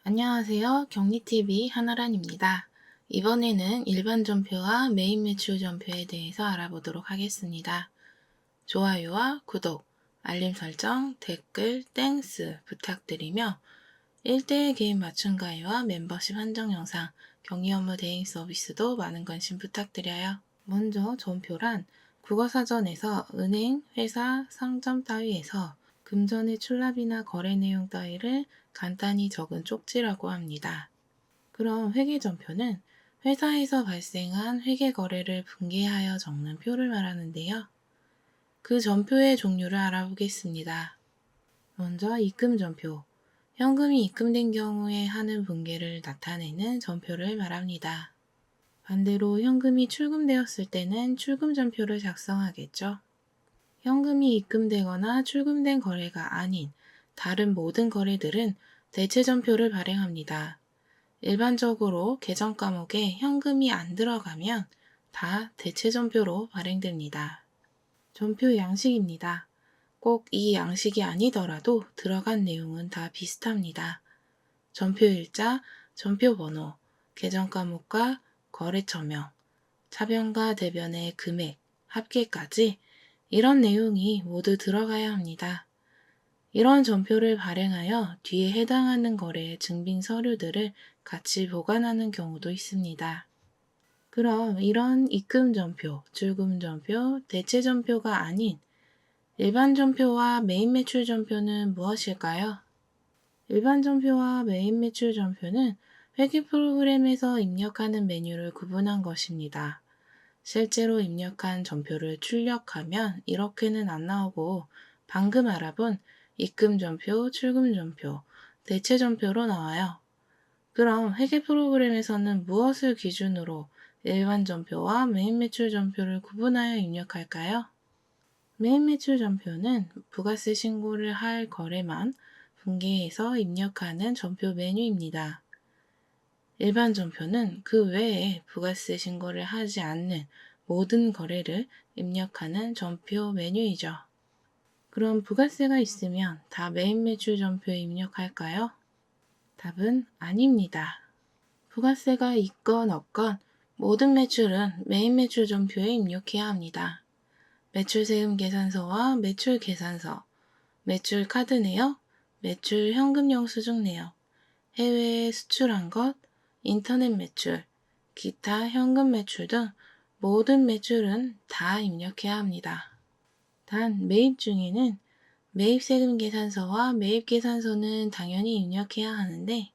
안녕하세요. 격리TV 한아란입니다. 이번에는 일반 전표와 메인 매출 전표에 대해서 알아보도록 하겠습니다. 좋아요와 구독, 알림 설정, 댓글, 땡스 부탁드리며 1대1 개인 맞춤 가이와 멤버십 한정 영상, 격리 업무 대행 서비스도 많은 관심 부탁드려요. 먼저 전표란 국어사전에서 은행, 회사, 상점 따위에서 금전의 출납이나 거래 내용 따위를 간단히 적은 쪽지라고 합니다. 그럼 회계전표는 회사에서 발생한 회계 거래를 분개하여 적는 표를 말하는데요. 그 전표의 종류를 알아보겠습니다. 먼저 입금전표. 현금이 입금된 경우에 하는 분개를 나타내는 전표를 말합니다. 반대로 현금이 출금되었을 때는 출금전표를 작성하겠죠. 현금이 입금되거나 출금된 거래가 아닌 다른 모든 거래들은 대체전표를 발행합니다. 일반적으로 계정 과목에 현금이 안 들어가면 다 대체전표로 발행됩니다. 전표 양식입니다. 꼭 이 양식이 아니더라도 들어간 내용은 다 비슷합니다. 전표 일자, 전표 번호, 계정 과목과 거래처명, 차변과 대변의 금액, 합계까지 이런 내용이 모두 들어가야 합니다. 이런 전표를 발행하여 뒤에 해당하는 거래의 증빙 서류들을 같이 보관하는 경우도 있습니다. 그럼 이런 입금전표, 출금전표, 대체전표가 아닌 일반 전표와 메인 매출 전표는 무엇일까요? 일반 전표와 메인 매출 전표는 회계 프로그램에서 입력하는 메뉴를 구분한 것입니다. 실제로 입력한 전표를 출력하면 이렇게는 안 나오고 방금 알아본 입금전표, 출금전표, 대체전표로 나와요. 그럼 회계 프로그램에서는 무엇을 기준으로 일반 전표와 메인 매출 전표를 구분하여 입력할까요? 메인 매출 전표는 부가세 신고를 할 거래만 분개해서 입력하는 전표 메뉴입니다. 일반 전표는 그 외에 부가세 신고를 하지 않는 모든 거래를 입력하는 전표 메뉴이죠. 그럼 부가세가 있으면 다 메인 매출 전표에 입력할까요? 답은 아닙니다. 부가세가 있건 없건 모든 매출은 메인 매출 전표에 입력해야 합니다. 매출세금 계산서와 매출 계산서, 매출 카드 내역, 매출 현금 영수증 내역, 해외에 수출한 것, 인터넷 매출, 기타 현금 매출 등 모든 매출은 다 입력해야 합니다. 단 매입 중에는 매입세금 계산서와 매입계산서는 당연히 입력해야 하는데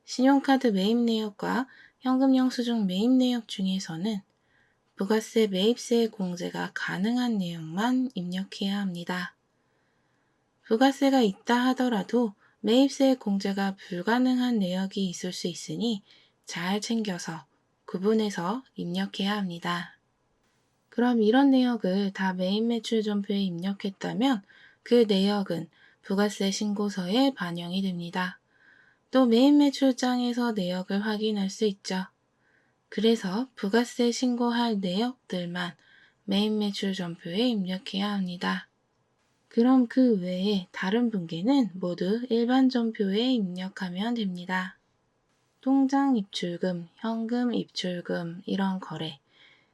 신용카드 매입 내역과 현금 영수증 매입 내역 중에서는 부가세 매입세 공제가 가능한 내용만 입력해야 합니다. 부가세가 있다 하더라도 매입세 공제가 불가능한 내역이 있을 수 있으니 잘 챙겨서 구분해서 입력해야 합니다. 그럼 이런 내역을 다 메인 매출 전표에 입력했다면 그 내역은 부가세 신고서에 반영이 됩니다. 또 메인 매출장에서 내역을 확인할 수 있죠. 그래서 부가세 신고할 내역들만 메인 매출 전표에 입력해야 합니다. 그럼 그 외에 다른 분개는 모두 일반 전표에 입력하면 됩니다. 통장 입출금, 현금 입출금 이런 거래,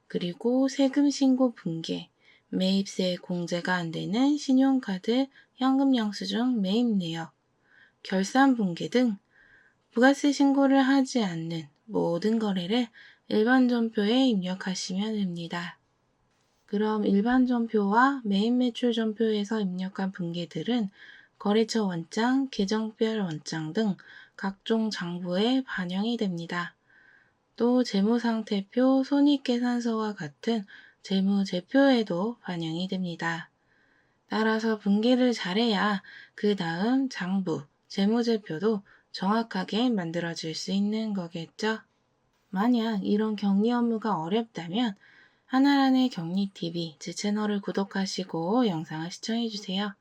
그리고 세금 신고 분개, 매입세 공제가 안 되는 신용카드, 현금 영수증 매입 내역, 결산 분개 등 부가세 신고를 하지 않는 모든 거래를 일반 전표에 입력하시면 됩니다. 그럼 일반 전표와 메인 매출 전표에서 입력한 분개들은 거래처 원장, 계정별 원장 등 각종 장부에 반영이 됩니다. 또 재무상태표, 손익계산서와 같은 재무제표에도 반영이 됩니다. 따라서 분개를 잘해야 그 다음 장부, 재무제표도 정확하게 만들어질 수 있는 거겠죠? 만약 이런 격리 업무가 어렵다면 한아란의 격리TV 제 채널을 구독하시고 영상을 시청해주세요.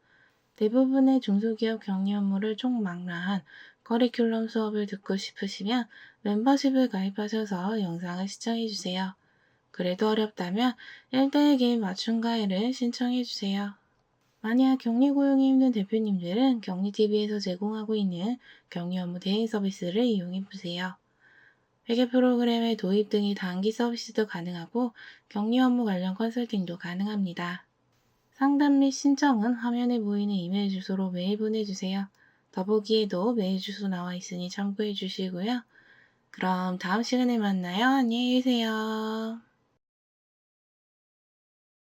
대부분의 중소기업 격리 업무를 총망라한 커리큘럼 수업을 듣고 싶으시면 멤버십을 가입하셔서 영상을 시청해주세요. 그래도 어렵다면 1대1 개인 맞춤 가이를 신청해주세요. 만약 격리 고용이 힘든 대표님들은 격리TV에서 제공하고 있는 격리 업무 대행 서비스를 이용해 보세요. 회계 프로그램의 도입 등의 단기 서비스도 가능하고 격리 업무 관련 컨설팅도 가능합니다. 상담 및 신청은 화면에 보이는 이메일 주소로 메일 보내주세요. 더보기에도 메일 주소 나와 있으니 참고해 주시고요. 그럼 다음 시간에 만나요. 안녕히 계세요.